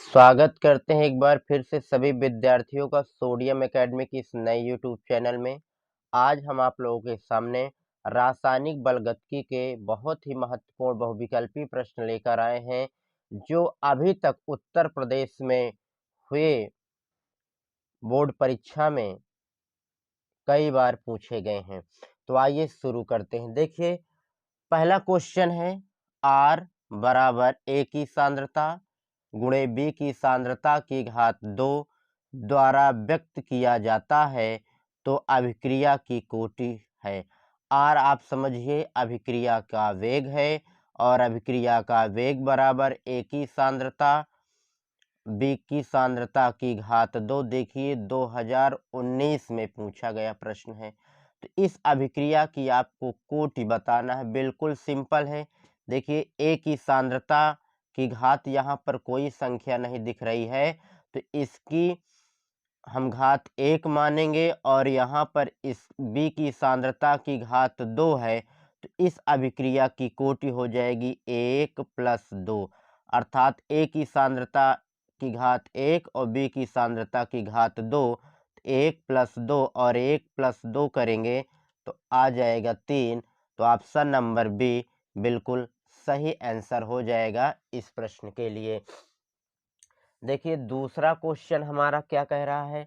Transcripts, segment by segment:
स्वागत करते हैं एक बार फिर से सभी विद्यार्थियों का सोडियम एकेडमी की इस नए यूट्यूब चैनल में। आज हम आप लोगों के सामने रासायनिक बलगतिकी के बहुत ही महत्वपूर्ण बहुविकल्पी प्रश्न लेकर आए हैं, जो अभी तक उत्तर प्रदेश में हुए बोर्ड परीक्षा में कई बार पूछे गए हैं। तो आइए शुरू करते हैं। देखिए, पहला क्वेश्चन है, R बराबर A की सांद्रता गुणे B की सांद्रता की घात 2 द्वारा व्यक्त किया जाता है तो अभिक्रिया की कोटि है। R आप समझिए अभिक्रिया का वेग है और अभिक्रिया का वेग बराबर A की सांद्रता B की सांद्रता की घात 2। देखिए 2019 में पूछा गया प्रश्न है। तो इस अभिक्रिया की आपको कोटि बताना है। बिल्कुल सिंपल है। देखिए A की सांद्रता की घात यहाँ पर कोई संख्या नहीं दिख रही है, तो इसकी हम घात 1 मानेंगे और यहाँ पर इस B की सांद्रता की घात 2 है, तो इस अभिक्रिया की कोटि हो जाएगी 1 + 2, अर्थात A की सांद्रता की घात 1 और B की सांद्रता की घात 2, 1 + 2 और 1 + 2 करेंगे तो आ जाएगा 3। तो ऑप्शन नंबर बी बिल्कुल सही आंसर हो जाएगा इस प्रश्न के लिए। देखिए दूसरा क्वेश्चन हमारा क्या कह रहा है।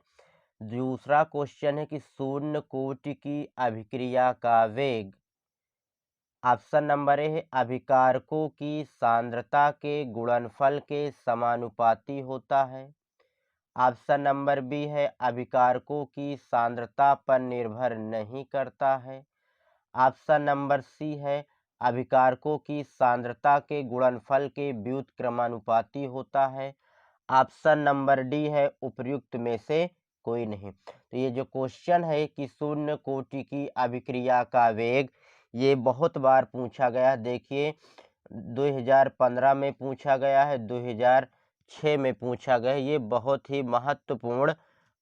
दूसरा क्वेश्चन है कि शून्य कोटि की अभिक्रिया का वेग, ऑप्शन नंबर ए है अभिकारकों की सांद्रता के गुणनफल के समानुपाती होता है। ऑप्शन नंबर बी है अभिकारकों की सांद्रता पर निर्भर नहीं करता है। ऑप्शन नंबर सी है अभिकारकों की सांद्रता के गुणनफल के व्युत्क्रमानुपाती होता है। ऑप्शन नंबर डी है उपर्युक्त में से कोई नहीं। तो ये जो क्वेश्चन है कि शून्य कोटि की अभिक्रिया का वेग, ये बहुत बार पूछा गया। देखिए 2015 में पूछा गया है, 2006 में पूछा गया है। ये बहुत ही महत्वपूर्ण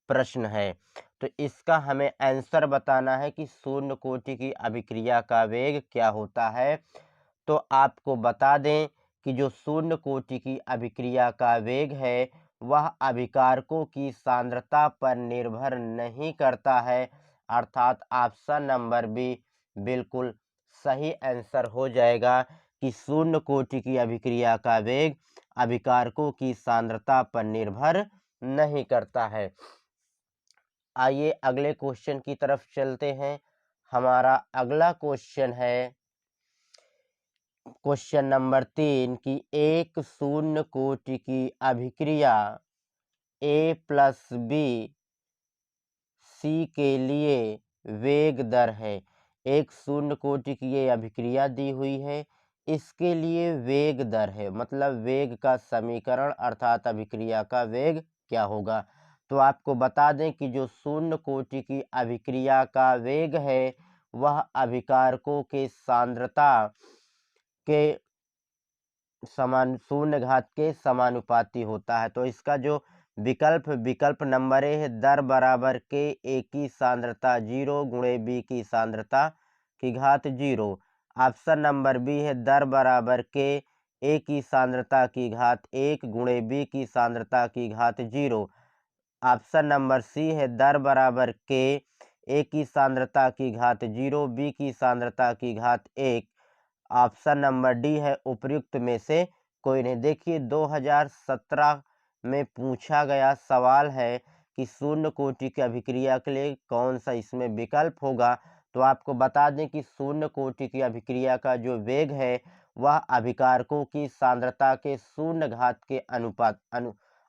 प्रश्न है। तो इसका हमें आंसर बताना है कि शून्य कोटि की अभिक्रिया का वेग क्या होता है। तो आपको बता दें कि जो शून्य कोटि की अभिक्रिया का वेग है वह अभिकारकों की सांद्रता पर निर्भर नहीं करता है, अर्थात ऑप्शन नंबर बी बिल्कुल सही आंसर हो जाएगा कि शून्य कोटि की अभिक्रिया का वेग अभिकारकों की सांद्रता पर निर्भर नहीं करता है। आइए अगले क्वेश्चन की तरफ चलते हैं। हमारा अगला क्वेश्चन है क्वेश्चन नंबर 3 की एक शून्य कोटि की अभिक्रिया A + B C के लिए वेग दर है। एक शून्य कोटि की ये अभिक्रिया दी हुई है, इसके लिए वेग दर है, मतलब वेग का समीकरण अर्थात अभिक्रिया का वेग क्या होगा। तो आपको बता दें कि जो शून्य कोटि की अभिक्रिया का वेग है वह अभिकारकों के सांद्रता के शून्य घात के समानुपाती होता है। तो इसका जो विकल्प नंबर ए है दर बराबर के A की सांद्रता 0 गुणे B की सांद्रता की घात 0। ऑप्शन नंबर बी है दर बराबर के A की सांद्रता की घात 1 गुणे B की सांद्रता की घात 0। ऑप्शन नंबर सी है दर बराबर के A की सांद्रता की घात 0 B की सांद्रता की घात 1। ऑप्शन नंबर डी है उपर्युक्त में से कोई नहीं। देखिए 2017 में पूछा गया सवाल है कि शून्य कोटि की अभिक्रिया के लिए कौन सा इसमें विकल्प होगा। तो आपको बता दें कि शून्य कोटि की अभिक्रिया का जो वेग है वह अभिकारकों की सांद्रता के शून्य घात के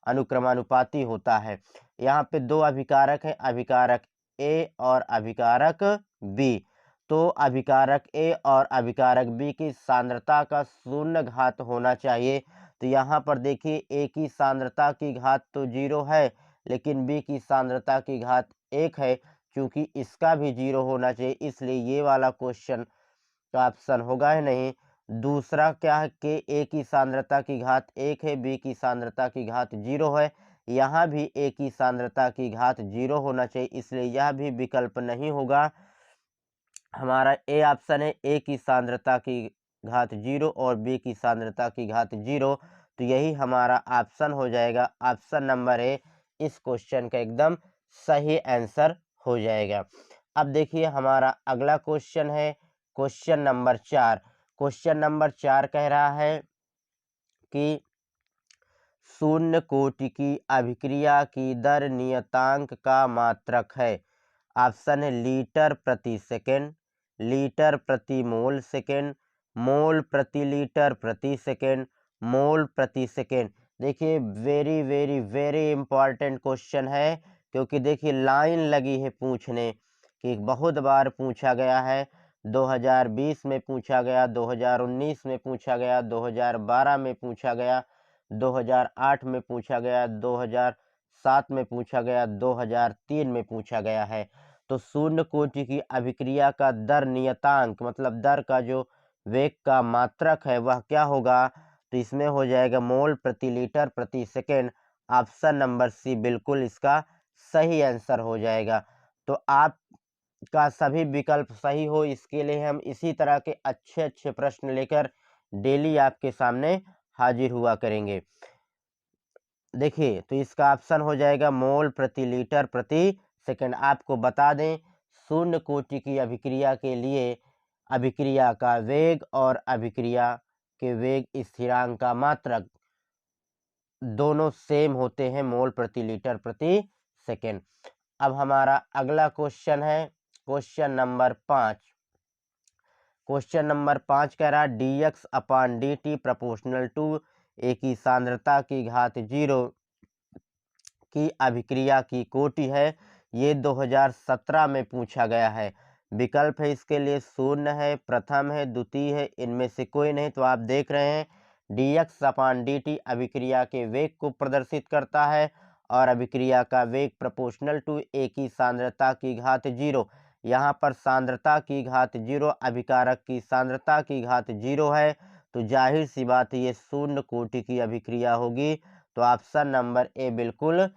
अनुक्रमानुपाती होता है। यहाँ पे दो अभिकारक है, अभिकारक ए और अभिकारक बी। तो अभिकारक ए और अभिकारक बी की सांद्रता का शून्य घात होना चाहिए। तो यहाँ पर देखिए ए की सांद्रता की घात तो 0 है, लेकिन बी की सांद्रता की घात 1 है। क्योंकि इसका भी 0 होना चाहिए, इसलिए ये वाला क्वेश्चन का ऑप्शन होगा ही नहीं। दूसरा क्या है कि ए की सांद्रता की घात 1 है, बी की सांद्रता की घात 0 है। यहाँ भी ए की सांद्रता की घात 0 होना चाहिए, इसलिए यह भी विकल्प नहीं होगा। हमारा ए ऑप्शन है ए की सांद्रता की घात 0 और बी की सांद्रता की घात 0। तो यही हमारा ऑप्शन हो जाएगा, ऑप्शन नंबर ए इस क्वेश्चन का एकदम सही आंसर हो जाएगा। अब देखिए हमारा अगला क्वेश्चन है क्वेश्चन नंबर 4। क्वेश्चन नंबर 4 कह रहा है कि शून्य कोटि की अभिक्रिया की दर नियतांक का मात्रक है। ऑप्शन है लीटर प्रति सेकेंड, लीटर प्रति मोल सेकेंड, मोल प्रति लीटर प्रति सेकेंड, मोल प्रति सेकेंड। देखिए very very very important question है, क्योंकि देखिए लाइन लगी है पूछने कि बहुत बार पूछा गया है। 2020 में पूछा गया, 2019 में पूछा गया, 2012 में पूछा गया, 2008 में पूछा गया, 2007 में पूछा गया, 2003 में पूछा गया है। तो शून्य कोटि की अभिक्रिया का दर नियतांक मतलब दर का जो वेग का मात्रक है वह क्या होगा, तो इसमें हो जाएगा मोल प्रति लीटर प्रति सेकेंड। ऑप्शन नंबर सी बिल्कुल इसका सही आंसर हो जाएगा। तो आपका सभी विकल्प सही हो, इसके लिए हम इसी तरह के अच्छे अच्छे प्रश्न लेकर डेली आपके सामने हाजिर हुआ करेंगे। देखिए तो इसका ऑप्शन हो जाएगा मोल प्रति लीटर प्रति सेकंड। आपको बता दें शून्य कोटि की अभिक्रिया के लिए अभिक्रिया का वेग और अभिक्रिया के वेग स्थिरांक का मात्रक दोनों सेम होते हैं, मोल प्रति लीटर प्रति सेकंड। अब हमारा अगला क्वेश्चन है क्वेश्चन नंबर 5। क्वेश्चन नंबर 5 कह रहा है dx upon dt proportional to A की सांद्रता की घात 0 की अभिक्रिया की कोटि है। ये 2017 में पूछा गया है। विकल्प है इसके लिए शून्य है, प्रथम है, द्वितीय है, इनमें से कोई नहीं। तो आप देख रहे हैं dx अपान dt अभिक्रिया के वेग को प्रदर्शित करता है और अभिक्रिया का वेग प्रोपोर्शनल टू ए की सांद्रता की घात 0। यहाँ पर सांद्रता की घात 0 अभिकारक की सांद्रता की घात 0 है, तो जाहिर सी बात ये शून्य कोटि की अभिक्रिया होगी। तो ऑप्शन नंबर ए बिल्कुल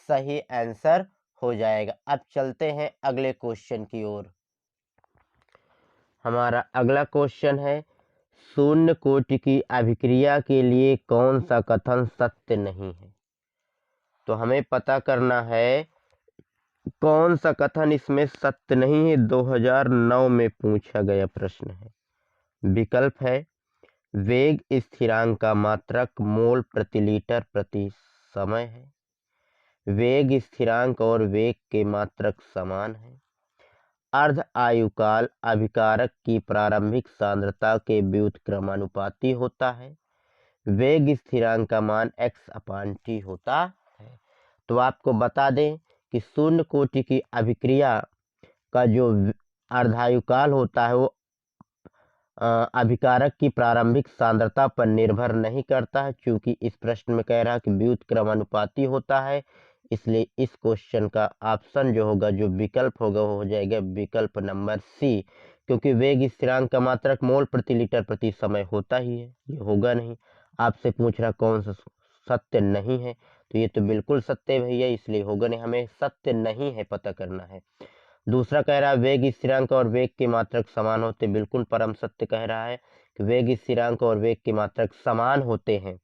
सही आंसर हो जाएगा। अब चलते हैं अगले क्वेश्चन की ओर। हमारा अगला क्वेश्चन है शून्य कोटि की अभिक्रिया के लिए कौन सा कथन सत्य नहीं है। तो हमें पता करना है कौन सा कथन इसमें सत्य नहीं है। 2009 में पूछा गया प्रश्न है। विकल्प है वेग स्थिरांक का मात्रक मोल प्रति लीटर प्रति समय है, वेग स्थिरांक और वेग के मात्रक समान है, अर्ध आयुकाल अभिकारक की प्रारंभिक सांद्रता के व्युत्क्रमानुपाती होता है, वेग स्थिरांक का मान x अपान टी होता है। तो आपको बता दें कि शून्य कोटि की अभिक्रिया का जो अर्धायुकाल होता है वो अभिकारक की प्रारंभिक सांद्रता पर निर्भर नहीं करता है, क्योंकि इस प्रश्न में कह रहा है कि व्युत्क्रमानुपाती होता है। इसलिए इस क्वेश्चन का ऑप्शन जो होगा, जो विकल्प होगा, वो हो जाएगा विकल्प नंबर सी, क्योंकि वेग स्थिरांक का मात्रक मोल प्रति लीटर प्रति समय होता ही है। ये होगा नहीं। आपसे पूछ रहा कौन सा सत्य नहीं है, तो ये तो बिल्कुल सत्य है भैया, इसलिए होगा नहीं। हमें सत्य नहीं है पता करना है। दूसरा कह रहा है वेग स्थिरांक और वेग के मात्रक समान होते, बिल्कुल परम सत्य कह रहा है कि वेग स्थिरांक और वेग के मात्रक समान होते हैं।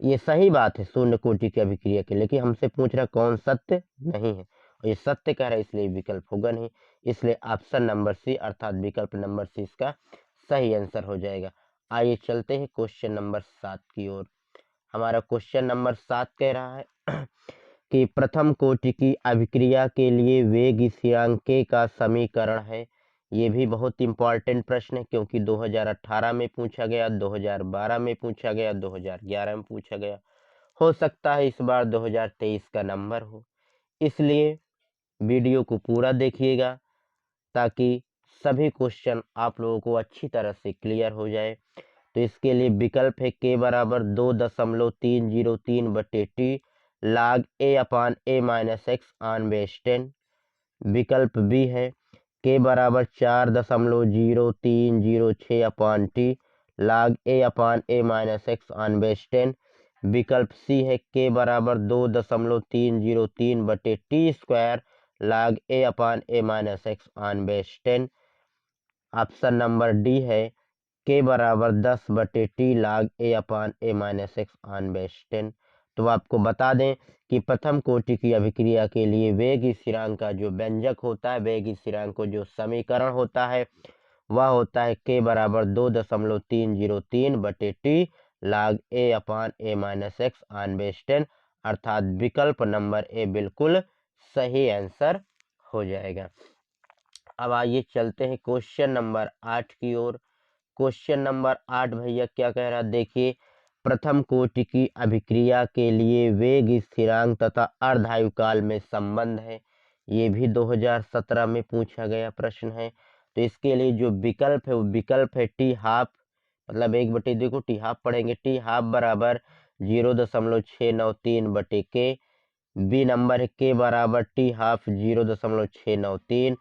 ये सही बात है शून्य कोटि की अभिक्रिया के, लेकिन हमसे पूछ रहा कौन सत्य नहीं है, और ये सत्य कह रहा है, इसलिए विकल्प होगा नहीं। इसलिए ऑप्शन नंबर सी अर्थात विकल्प नंबर सी इसका सही आंसर हो जाएगा। आइए चलते हैं क्वेश्चन नंबर 7 की ओर। हमारा क्वेश्चन नंबर 7 कह रहा है कि प्रथम कोटि की अभिक्रिया के लिए वेग स्थिरांक का समीकरण है। ये भी बहुत इंपॉर्टेंट प्रश्न है, क्योंकि 2018 में पूछा गया, 2012 में पूछा गया, 2011 में पूछा गया। हो सकता है इस बार 2023 का नंबर हो, इसलिए वीडियो को पूरा देखिएगा ताकि सभी क्वेश्चन आप लोगों को अच्छी तरह से क्लियर हो जाए। तो इसके लिए विकल्प है के बराबर 2.303/टी log a upon a minus x on base 10। विकल्प बी है के बराबर 4.0306/टी log a upon a minus x on base 10। विकल्प सी है के बराबर 2.303/टी square log a upon a minus x on base 10। Option number D है के बराबर 10/t log a upon a minus x on base 10। तो आपको बता दें कि प्रथम कोटि की अभिक्रिया के लिए वेग स्थिरांक का जो व्यंजक होता है, वेग स्थिरांक को जो समीकरण होता है वह होता है के बराबर 2.303/t log a upon a minus x on base 10, अर्थात विकल्प नंबर ए बिल्कुल सही आंसर हो जाएगा। अब आइए चलते हैं क्वेश्चन नंबर 8 की ओर। क्वेश्चन नंबर 8 भैया क्या कह रहा है, देखिए प्रथम कोटि की अभिक्रिया के लिए वेग स्थिरांक तथा अर्धायुकाल में संबंध है। ये भी 2017 में पूछा गया प्रश्न है। तो इसके लिए जो विकल्प है वो विकल्प है टी हाफ, मतलब 1/, देखो टी हाफ पढ़ेंगे, टी हाफ बराबर 0.693/के। बी नंबर है के बराबर टी हाफ 0.693।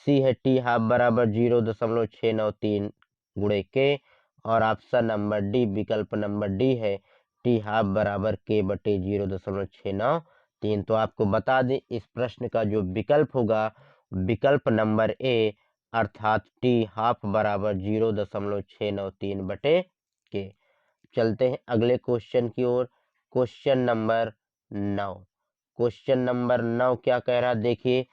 सी है टी हाफ बराबर 0.693 गुणे के। और ऑप्शन नंबर डी, विकल्प नंबर डी है टी हाफ बराबर के बटे 0.693। तो आपको बता दें इस प्रश्न का जो विकल्प होगा विकल्प नंबर ए, अर्थात टी हाफ बराबर 0.693/के। चलते हैं अगले क्वेश्चन की ओर। Question number 9। क्वेश्चन नंबर 9 क्या कह रहा है, देखिए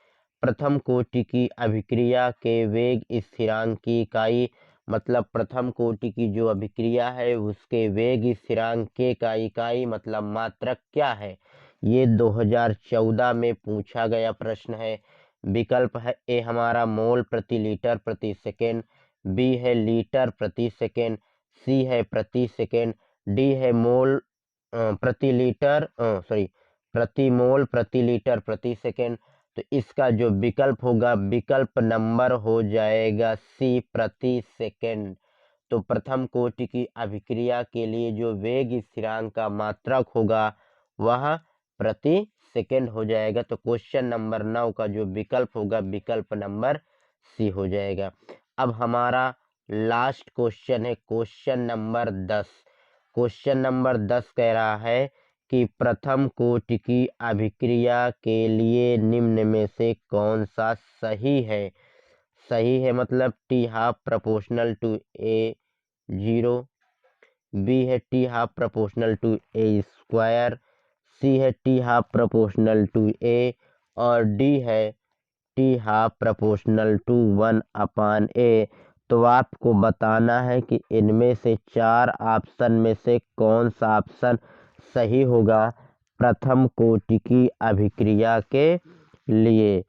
प्रथम कोटि की अभिक्रिया के वेग स्थिरांक की इकाई, मतलब प्रथम कोटि की जो अभिक्रिया है उसके वेग स्थिरांक के का इकाई मतलब मात्रक क्या है, ये 2014 में पूछा गया प्रश्न है। विकल्प है ए हमारा मोल प्रति लीटर प्रति सेकेंड, बी है लीटर प्रति सेकेंड, सी है प्रति सेकेंड, डी है मोल प्रति लीटर प्रति मोल प्रति लीटर प्रति सेकेंड। तो इसका जो विकल्प होगा विकल्प नंबर हो जाएगा सी, प्रति सेकेंड। तो प्रथम कोटि की अभिक्रिया के लिए जो वेग स्थिरांक का मात्रक होगा वह प्रति सेकेंड हो जाएगा। तो क्वेश्चन नंबर 9 का जो विकल्प होगा विकल्प नंबर सी हो जाएगा। अब हमारा लास्ट क्वेश्चन है क्वेश्चन नंबर 10। क्वेश्चन नंबर 10 कह रहा है कि प्रथम कोटि की अभिक्रिया के लिए निम्न में से कौन सा सही है। सही है मतलब t half proportional to A 0, B है t half proportional to A square, C है t half proportional to A, और डी है t half proportional to 1/a। तो आपको बताना है कि इनमें से 4 ऑप्शन में से कौन सा ऑप्शन सही होगा प्रथम कोटि की अभिक्रिया के लिए।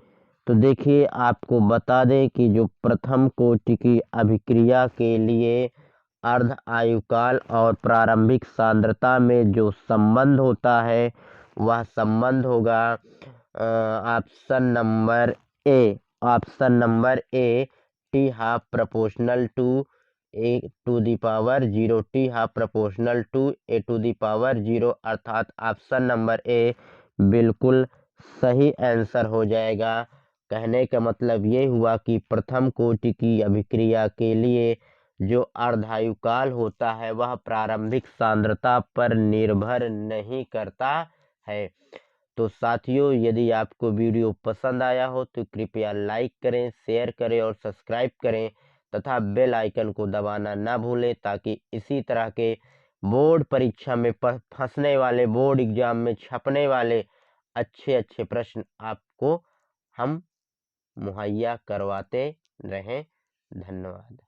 तो देखिए आपको बता दें कि जो प्रथम कोटि की अभिक्रिया के लिए अर्ध आयुकाल और प्रारंभिक सांद्रता में जो संबंध होता है वह संबंध होगा option number A, option number A T half proportional to A to the power 0, T half proportional to A to the power 0, अर्थात ऑप्शन नंबर ए बिल्कुल सही आंसर हो जाएगा। कहने का मतलब ये हुआ कि प्रथम कोटि की अभिक्रिया के लिए जो अर्धायुकाल होता है वह प्रारंभिक सांद्रता पर निर्भर नहीं करता है। तो साथियों यदि आपको वीडियो पसंद आया हो तो कृपया लाइक करें, शेयर करें और सब्सक्राइब करें तथा बेल आइकन को दबाना ना भूलें, ताकि इसी तरह के बोर्ड परीक्षा में फंसने वाले, बोर्ड एग्जाम में छपने वाले अच्छे अच्छे प्रश्न आपको हम मुहैया करवाते रहें। धन्यवाद।